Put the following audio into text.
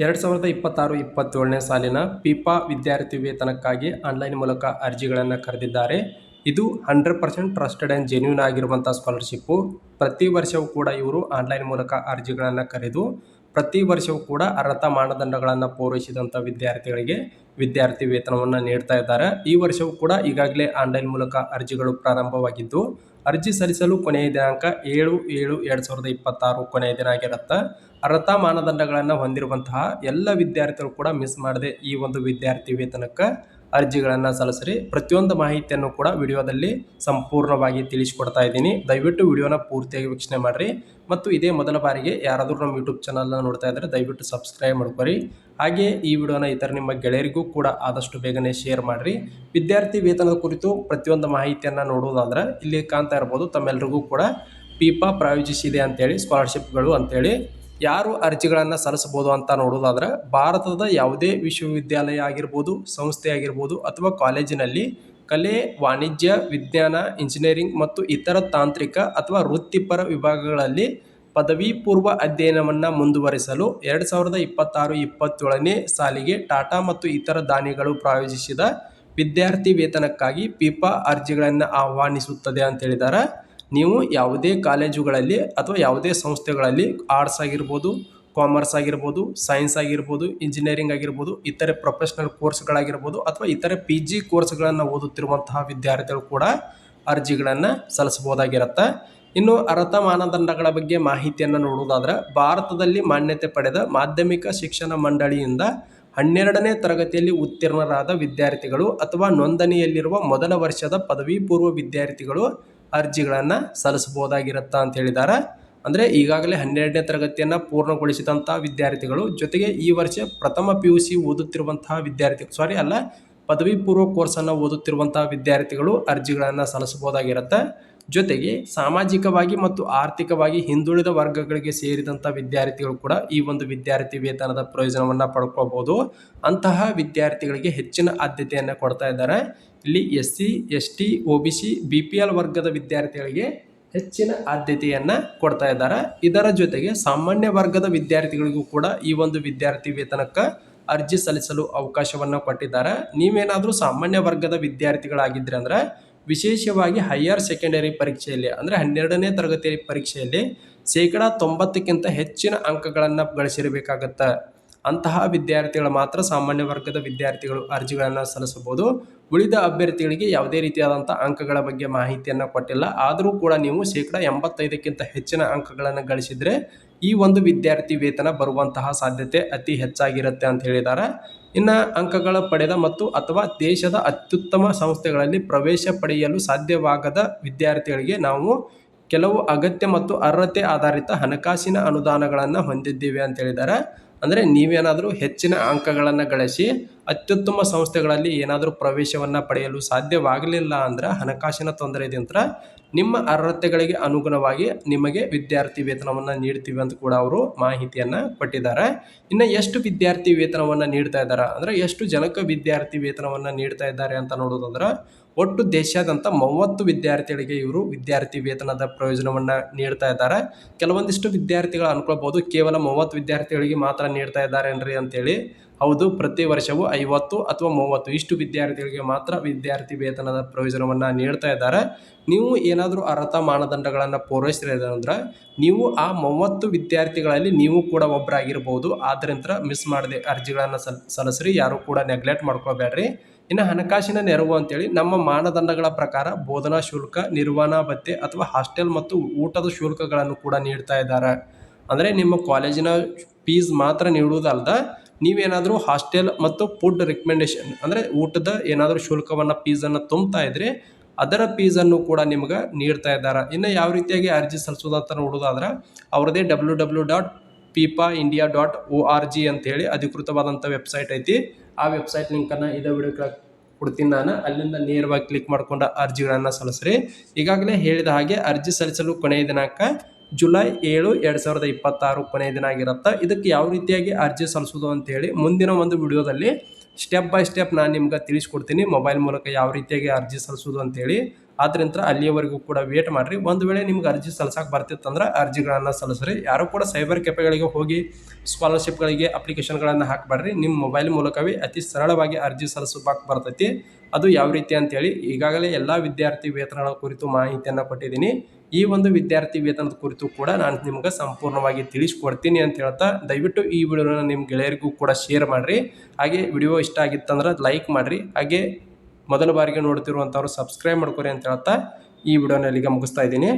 2026-27ನೇ ಸಾಲಿನ ಪಿಪಾ ವಿದ್ಯಾರ್ಥಿ ವೇತನಕ್ಕಾಗಿ ಆನ್ಲೈನ್ ಮೂಲಕ ಅರ್ಜಿಗಳನ್ನು ಕರೆದಿದ್ದಾರೆ. ಇದು 100% ಟ್ರಸ್ಟೆಡ್ ಆ್ಯಂಡ್ ಜೆನ್ಯೂನ್ ಆಗಿರುವಂಥ ಸ್ಕಾಲರ್ಶಿಪ್ಪು. ಪ್ರತಿ ವರ್ಷವೂ ಕೂಡ ಇವರು ಆನ್ಲೈನ್ ಮೂಲಕ ಅರ್ಜಿಗಳನ್ನು ಕರೆದು ಪ್ರತಿ ವರ್ಷವೂ ಕೂಡ ಅರ್ಹತಾ ಮಾನದಂಡಗಳನ್ನು ಪೂರೈಸಿದಂಥ ವಿದ್ಯಾರ್ಥಿಗಳಿಗೆ ವಿದ್ಯಾರ್ಥಿ ವೇತನವನ್ನು ನೀಡ್ತಾ ಇದ್ದಾರೆ. ಈ ವರ್ಷವೂ ಕೂಡ ಈಗಾಗಲೇ ಆನ್ಲೈನ್ ಮೂಲಕ ಅರ್ಜಿಗಳು ಪ್ರಾರಂಭವಾಗಿದ್ದು, ಅರ್ಜಿ ಸಲ್ಲಿಸಲು ಕೊನೆಯ ದಿನಾಂಕ 7/7/2026 ಕೊನೆಯ ದಿನ ಆಗಿರುತ್ತೆ. ಅರ್ಹತಾ ಮಾನದಂಡಗಳನ್ನು ಹೊಂದಿರುವಂತಹ ಎಲ್ಲ ವಿದ್ಯಾರ್ಥಿಗಳು ಕೂಡ ಮಿಸ್ ಮಾಡದೆ ಈ ಒಂದು ವಿದ್ಯಾರ್ಥಿ ವೇತನಕ್ಕೆ ಅರ್ಜಿಗಳನ್ನು ಸಲ್ಲಿಸ್ರಿ. ಪ್ರತಿಯೊಂದು ಮಾಹಿತಿಯನ್ನು ಕೂಡ ವಿಡಿಯೋದಲ್ಲಿ ಸಂಪೂರ್ಣವಾಗಿ ತಿಳಿಸಿಕೊಡ್ತಾ ಇದ್ದೀನಿ. ದಯವಿಟ್ಟು ವಿಡಿಯೋನ ಪೂರ್ತಿಯಾಗಿ ವೀಕ್ಷಣೆ ಮಾಡಿರಿ. ಮತ್ತು ಇದೇ ಮೊದಲ ಬಾರಿಗೆ ಯಾರಾದರೂ ನಮ್ಮ ಯೂಟ್ಯೂಬ್ ಚಾನಲ್ನ ನೋಡ್ತಾ ಇದ್ದರೆ ದಯವಿಟ್ಟು ಸಬ್ಸ್ಕ್ರೈಬ್ ಮಾಡ್ಕೊರಿ. ಹಾಗೆ ಈ ವಿಡಿಯೋನ ಇತರ ನಿಮ್ಮ ಗೆಳೆಯರಿಗೂ ಕೂಡ ಆದಷ್ಟು ಬೇಗನೆ ಶೇರ್ ಮಾಡಿರಿ. ವಿದ್ಯಾರ್ಥಿ ವೇತನದ ಕುರಿತು ಪ್ರತಿಯೊಂದು ಮಾಹಿತಿಯನ್ನು ನೋಡುವುದಾದ್ರೆ ಇಲ್ಲಿ ಕಾಣ್ತಾ ಇರ್ಬೋದು, ತಮ್ಮೆಲ್ಲರಿಗೂ ಕೂಡ ಪಿಪಾ ಪ್ರಾಯೋಜಿಸಿದೆ ಅಂತೇಳಿ, ಸ್ಕಾಲರ್ಶಿಪ್ಗಳು ಅಂತೇಳಿ ಯಾರು ಅರ್ಜಿಗಳನ್ನು ಸಲ್ಲಿಸಬಹುದು ಅಂತ ನೋಡೋದಾದ್ರೆ, ಭಾರತದ ಯಾವುದೇ ವಿಶ್ವವಿದ್ಯಾಲಯ ಆಗಿರ್ಬೋದು, ಸಂಸ್ಥೆ ಆಗಿರ್ಬೋದು ಅಥವಾ ಕಾಲೇಜಿನಲ್ಲಿ ಕಲೆ, ವಾಣಿಜ್ಯ, ವಿಜ್ಞಾನ, ಇಂಜಿನಿಯರಿಂಗ್ ಮತ್ತು ಇತರ ತಾಂತ್ರಿಕ ಅಥವಾ ವೃತ್ತಿಪರ ವಿಭಾಗಗಳಲ್ಲಿ ಪದವಿ ಪೂರ್ವ ಅಧ್ಯಯನವನ್ನು ಮುಂದುವರಿಸಲು 2026-27ನೇ ಸಾಲಿಗೆ ಟಾಟಾ ಮತ್ತು ಇತರ ದಾನಿಗಳು ಪ್ರಾಯೋಜಿಸಿದ ವಿದ್ಯಾರ್ಥಿ ವೇತನಕ್ಕಾಗಿ ಪಿಪಾ ಅರ್ಜಿಗಳನ್ನು ಆಹ್ವಾನಿಸುತ್ತದೆ ಅಂತ ಹೇಳಿದ್ದಾರೆ. ನೀವು ಯಾವುದೇ ಕಾಲೇಜುಗಳಲ್ಲಿ ಅಥವಾ ಯಾವುದೇ ಸಂಸ್ಥೆಗಳಲ್ಲಿ ಆರ್ಟ್ಸ್ ಆಗಿರ್ಬೋದು, ಕಾಮರ್ಸ್ ಆಗಿರ್ಬೋದು, ಸೈನ್ಸ್ ಆಗಿರ್ಬೋದು, ಇಂಜಿನಿಯರಿಂಗ್ ಆಗಿರ್ಬೋದು, ಇತರೆ ಪ್ರೊಫೆಷ್ನಲ್ ಕೋರ್ಸ್ಗಳಾಗಿರ್ಬೋದು ಅಥವಾ ಇತರೆ PG ಕೋರ್ಸ್ಗಳನ್ನು ಓದುತ್ತಿರುವಂತಹ ವಿದ್ಯಾರ್ಥಿಗಳು ಕೂಡ ಅರ್ಜಿಗಳನ್ನು ಸಲ್ಲಿಸಬಹುದಾಗಿರುತ್ತೆ. ಇನ್ನು ಅರ್ಹತಾ ಮಾನದಂಡಗಳ ಬಗ್ಗೆ ಮಾಹಿತಿಯನ್ನು ನೋಡುವುದಾದ್ರೆ, ಭಾರತದಲ್ಲಿ ಮಾನ್ಯತೆ ಪಡೆದ ಮಾಧ್ಯಮಿಕ ಶಿಕ್ಷಣ ಮಂಡಳಿಯಿಂದ 12ನೇ ತರಗತಿಯಲ್ಲಿ ಉತ್ತೀರ್ಣರಾದ ವಿದ್ಯಾರ್ಥಿಗಳು ಅಥವಾ ನೋಂದಣಿಯಲ್ಲಿರುವ ಮೊದಲ ವರ್ಷದ ಪದವಿ ಪೂರ್ವ ವಿದ್ಯಾರ್ಥಿಗಳು ಅರ್ಜಿಗಳನ್ನು ಸಲ್ಲಿಸಬಹುದಾಗಿರುತ್ತಾ ಅಂತ ಹೇಳಿದ್ದಾರೆ. ಅಂದರೆ ಈಗಾಗಲೇ 12ನೇ ತರಗತಿಯನ್ನು ಪೂರ್ಣಗೊಳಿಸಿದಂಥ ವಿದ್ಯಾರ್ಥಿಗಳು ಜೊತೆಗೆ ಈ ವರ್ಷ ಪ್ರಥಮ PUC ಓದುತ್ತಿರುವಂತಹ ಪದವಿ ಪೂರ್ವ ಕೋರ್ಸನ್ನು ಓದುತ್ತಿರುವಂತಹ ವಿದ್ಯಾರ್ಥಿಗಳು ಅರ್ಜಿಗಳನ್ನು ಸಲ್ಲಿಸಬಹುದಾಗಿರುತ್ತೆ. ಜೊತೆಗೆ ಸಾಮಾಜಿಕವಾಗಿ ಮತ್ತು ಆರ್ಥಿಕವಾಗಿ ಹಿಂದುಳಿದ ವರ್ಗಗಳಿಗೆ ಸೇರಿದಂಥ ವಿದ್ಯಾರ್ಥಿಗಳು ಕೂಡ ಈ ಒಂದು ವಿದ್ಯಾರ್ಥಿ ವೇತನದ ಪ್ರಯೋಜನವನ್ನು ಪಡ್ಕೋಬಹುದು. ಅಂತಹ ವಿದ್ಯಾರ್ಥಿಗಳಿಗೆ ಹೆಚ್ಚಿನ ಆದ್ಯತೆಯನ್ನು ಕೊಡ್ತಾ ಇದ್ದಾರೆ. ಇಲ್ಲಿ SC, ST, OBC, BPL ವರ್ಗದ ವಿದ್ಯಾರ್ಥಿಗಳಿಗೆ ಹೆಚ್ಚಿನ ಆದ್ಯತೆಯನ್ನು ಕೊಡ್ತಾ ಇದ್ದಾರೆ. ಇದರ ಜೊತೆಗೆ ಸಾಮಾನ್ಯ ವರ್ಗದ ವಿದ್ಯಾರ್ಥಿಗಳಿಗೂ ಕೂಡ ಈ ಒಂದು ವಿದ್ಯಾರ್ಥಿ ವೇತನಕ್ಕೆ ಅರ್ಜಿ ಸಲ್ಲಿಸಲು ಅವಕಾಶವನ್ನು ಕೊಟ್ಟಿದ್ದಾರೆ. ನೀವೇನಾದರೂ ಸಾಮಾನ್ಯ ವರ್ಗದ ವಿದ್ಯಾರ್ಥಿಗಳಾಗಿದ್ದರೆ ಅಂದರೆ ವಿಶೇಷವಾಗಿ ಹೈಯರ್ ಸೆಕೆಂಡರಿ ಪರೀಕ್ಷೆಯಲ್ಲಿ ಅಂದರೆ 12ನೇ ತರಗತಿ ಪರೀಕ್ಷೆಯಲ್ಲಿ 90%ಕ್ಕಿಂತ ಹೆಚ್ಚಿನ ಅಂಕಗಳನ್ನು ಗಳಿಸಿರಬೇಕಾಗತ್ತೆ. ಅಂತಹ ವಿದ್ಯಾರ್ಥಿಗಳು ಮಾತ್ರ ಸಾಮಾನ್ಯ ವರ್ಗದ ವಿದ್ಯಾರ್ಥಿಗಳು ಅರ್ಜಿಗಳನ್ನು ಸಲ್ಲಿಸಬಹುದು. ಉಳಿದ ಅಭ್ಯರ್ಥಿಗಳಿಗೆ ಯಾವುದೇ ರೀತಿಯಾದಂಥ ಅಂಕಗಳ ಬಗ್ಗೆ ಮಾಹಿತಿಯನ್ನು ಕೊಟ್ಟಿಲ್ಲ. ಆದರೂ ಕೂಡ ನೀವು 85%ಕ್ಕಿಂತ ಹೆಚ್ಚಿನ ಅಂಕಗಳನ್ನು ಗಳಿಸಿದರೆ ಈ ಒಂದು ವಿದ್ಯಾರ್ಥಿ ವೇತನ ಬರುವಂತಹ ಸಾಧ್ಯತೆ ಅತಿ ಹೆಚ್ಚಾಗಿರುತ್ತೆ ಅಂತ ಹೇಳಿದ್ದಾರೆ. ಇನ್ನು ಅಂಕಗಳ ಪಡೆದ ಮತ್ತು ಅಥವಾ ದೇಶದ ಅತ್ಯುತ್ತಮ ಸಂಸ್ಥೆಗಳಲ್ಲಿ ಪ್ರವೇಶ ಪಡೆಯಲು ಸಾಧ್ಯವಾಗದ ವಿದ್ಯಾರ್ಥಿಗಳಿಗೆ ನಾವು ಕೆಲವು ಅಗತ್ಯ ಮತ್ತು ಅರ್ಹತೆ ಆಧಾರಿತ ಹಣಕಾಸಿನ ಅನುದಾನಗಳನ್ನು ಹೊಂದಿದ್ದೇವೆ ಅಂತ ಹೇಳಿದ್ದಾರೆ. ಅಂದರೆ ನೀವೇನಾದರೂ ಹೆಚ್ಚಿನ ಅಂಕಗಳನ್ನು ಗಳಿಸಿ ಅತ್ಯುತ್ತಮ ಸಂಸ್ಥೆಗಳಲ್ಲಿ ಏನಾದರೂ ಪ್ರವೇಶವನ್ನು ಪಡೆಯಲು ಸಾಧ್ಯವಾಗಲಿಲ್ಲ ಅಂದ್ರೆ ಹಣಕಾಸಿನ ತೊಂದರೆಯಿಂದ ನಿಮ್ಮ ಅರ್ಹತೆಗಳಿಗೆ ಅನುಗುಣವಾಗಿ ನಿಮಗೆ ವಿದ್ಯಾರ್ಥಿ ವೇತನವನ್ನು ನೀಡ್ತೀವಿ ಅಂತ ಕೂಡ ಅವರು ಮಾಹಿತಿಯನ್ನು ಕೊಟ್ಟಿದ್ದಾರೆ. ಇನ್ನು ಎಷ್ಟು ವಿದ್ಯಾರ್ಥಿ ವೇತನವನ್ನು ನೀಡ್ತಾ ಇದ್ದಾರೆ ಅಂದರೆ ಎಷ್ಟು ಜನಕ್ಕೆ ವಿದ್ಯಾರ್ಥಿ ವೇತನವನ್ನು ನೀಡ್ತಾ ಇದ್ದಾರೆ ಅಂತ ನೋಡೋದಂದ್ರೆ, ಒಟ್ಟು ದೇಶಾದ್ಯಂತ 30 ವಿದ್ಯಾರ್ಥಿಗಳಿಗೆ ಇವರು ವಿದ್ಯಾರ್ಥಿ ವೇತನದ ಪ್ರಯೋಜನವನ್ನು ನೀಡ್ತಾ ಇದ್ದಾರೆ. ಕೆಲವೊಂದಿಷ್ಟು ವಿದ್ಯಾರ್ಥಿಗಳು ಅನ್ಕೊಳ್ಬೋದು, ಕೇವಲ 30 ವಿದ್ಯಾರ್ಥಿಗಳಿಗೆ ಮಾತ್ರ ನೀಡ್ತಾ ಇದ್ದಾರೆ ಏನ್ರಿ ಅಂತೇಳಿ. ಹೌದು, ಪ್ರತಿ ವರ್ಷವೂ 50 ಅಥವಾ 30 ಇಷ್ಟು ವಿದ್ಯಾರ್ಥಿಗಳಿಗೆ ಮಾತ್ರ ವಿದ್ಯಾರ್ಥಿ ವೇತನದ ಪ್ರಯೋಜನವನ್ನು ನೀಡ್ತಾ ಇದ್ದಾರೆ. ನೀವು ಏನಾದರೂ ಅರ್ಹತಾ ಮಾನದಂಡಗಳನ್ನು ಪೂರೈಸಿದ್ರೆ ಅಂದ್ರೆ ನೀವು ಆ 30 ವಿದ್ಯಾರ್ಥಿಗಳಲ್ಲಿ ನೀವು ಕೂಡ ಒಬ್ಬರಾಗಿರ್ಬೋದು. ಆದ್ದರಿಂದ ಮಿಸ್ ಮಾಡದೆ ಅರ್ಜಿಗಳನ್ನು ಸಲ್ಲಿಸ್ರಿ, ಯಾರು ಕೂಡ ನೆಗ್ಲೆಕ್ಟ್ ಮಾಡ್ಕೋಬೇಡ್ರಿ. ಇನ್ನು ಹಣಕಾಸಿನ ನೆರವು ಅಂತೇಳಿ ನಮ್ಮ ಮಾನದಂಡಗಳ ಪ್ರಕಾರ ಬೋಧನಾ ಶುಲ್ಕ, ನಿರ್ವಹಣಾ ಭತ್ಯೆ ಅಥವಾ ಹಾಸ್ಟೆಲ್ ಮತ್ತು ಊಟದ ಶುಲ್ಕಗಳನ್ನು ಕೂಡ ನೀಡ್ತಾ ಇದ್ದಾರೆ. ಅಂದರೆ ನಿಮ್ಮ ಕಾಲೇಜಿನ ಫೀಸ್ ಮಾತ್ರ ನೀಡುವುದಲ್ಲದ ನೀವೇನಾದರೂ ಹಾಸ್ಟೆಲ್ ಮತ್ತು ಫುಡ್ ರಿಕಮೆಂಡೇಶನ್ ಅಂದರೆ ಊಟದ ಏನಾದರೂ ಶುಲ್ಕವನ್ನು ಫೀಸನ್ನು ತುಂಬ್ತಾ ಇದ್ರೆ ಅದರ ಫೀಸನ್ನು ಕೂಡ ನಿಮ್ಗೆ ನೀಡ್ತಾ ಇದ್ದಾರೆ. ಇನ್ನು ಯಾವ ರೀತಿಯಾಗಿ ಅರ್ಜಿ ಸಲ್ಲಿಸೋದಂತ ನೋಡೋದಾದ್ರೆ ಅವ್ರದ್ದೇ www.pipaindia.org ಅಂತೇಳಿ ಅಧಿಕೃತವಾದಂಥ ವೆಬ್ಸೈಟ್ ಐತಿ. ಆ ವೆಬ್ಸೈಟ್ ಲಿಂಕನ್ನು ಇದೇ ವಿಡಿಯೋ ಕೊಡ್ತೀನಿ ನಾನು. ಅಲ್ಲಿಂದ ನೇರವಾಗಿ ಕ್ಲಿಕ್ ಮಾಡ್ಕೊಂಡು ಅರ್ಜಿಗಳನ್ನು ಸಲ್ಲಿಸ್ರಿ. ಈಗಾಗಲೇ ಹೇಳಿದ ಹಾಗೆ ಅರ್ಜಿ ಸಲ್ಲಿಸಲು ಕೊನೆಯ ದಿನಾಂಕ ಜುಲೈ 7, 2026 ಕೊನೆಯ ದಿನ ಆಗಿರುತ್ತೆ. ಇದಕ್ಕೆ ಯಾವ ರೀತಿಯಾಗಿ ಅರ್ಜಿ ಸಲ್ಲಿಸೋದು ಅಂತೇಳಿ ಮುಂದಿನ ಒಂದು ವಿಡಿಯೋದಲ್ಲಿ ಸ್ಟೆಪ್ ಬೈ ಸ್ಟೆಪ್ ನಾನು ನಿಮ್ಗೆ ತಿಳಿಸ್ಕೊಡ್ತೀನಿ. ಮೊಬೈಲ್ ಮೂಲಕ ಯಾವ ರೀತಿಯಾಗಿ ಅರ್ಜಿ ಸಲ್ಲಿಸೋದು ಅಂತೇಳಿ ಆದ್ರಿಂದ ಅಲ್ಲಿಯವರೆಗೂ ಕೂಡ ವೇಟ್ ಮಾಡಿರಿ. ಒಂದು ವೇಳೆ ನಿಮ್ಗೆ ಅರ್ಜಿ ಸಲ್ಲಿಸಕ್ಕೆ ಬರ್ತಿತ್ತಂದ್ರೆ ಅರ್ಜಿಗಳನ್ನು ಸಲ್ಲಿಸ್ರಿ. ಯಾರು ಕೂಡ ಸೈಬರ್ ಕೆಫೆಗಳಿಗೆ ಹೋಗಿ ಸ್ಕಾಲರ್ಶಿಪ್ಗಳಿಗೆ ಅಪ್ಲಿಕೇಶನ್ಗಳನ್ನು ಹಾಕಬೇಡ್ರಿ. ನಿಮ್ಮ ಮೊಬೈಲ್ ಮೂಲಕವೇ ಅತಿ ಸರಳವಾಗಿ ಅರ್ಜಿ ಸಲ್ಲಿಸೋಕೆ ಬರ್ತೈತಿ. ಅದು ಯಾವ ರೀತಿ ಅಂತೇಳಿ ಈಗಾಗಲೇ ಎಲ್ಲ ವಿದ್ಯಾರ್ಥಿ ವೇತನಗಳ ಕುರಿತು ಮಾಹಿತಿಯನ್ನು ಕೊಟ್ಟಿದ್ದೀನಿ. ಈ ಒಂದು ವಿದ್ಯಾರ್ಥಿ ವೇತನದ ಕುರಿತು ಕೂಡ ನಾನು ನಿಮ್ಗೆ ಸಂಪೂರ್ಣವಾಗಿ ತಿಳಿಸ್ಕೊಡ್ತೀನಿ ಅಂತ ಹೇಳ್ತಾ, ದಯವಿಟ್ಟು ಈ ವಿಡಿಯೋನ ನಿಮ್ಮ ಗೆಳೆಯರಿಗೂ ಕೂಡ ಶೇರ್ ಮಾಡಿರಿ. ಹಾಗೆ ವಿಡಿಯೋ ಇಷ್ಟ ಆಗಿತ್ತಂದ್ರೆ ಲೈಕ್ ಮಾಡಿರಿ. ಹಾಗೆ ಮೊದಲ ಬಾರಿಗೆ ನೋಡ್ತಿರುವಂಥವ್ರು ಸಬ್ಸ್ಕ್ರೈಬ್ ಮಾಡ್ಕೊರಿ ಅಂತ ಹೇಳ್ತಾ ಈ ವಿಡಿಯೋನ ಇಲ್ಲಿಗೆ ಮುಗಿಸ್ತಾ ಇದ್ದೀನಿ.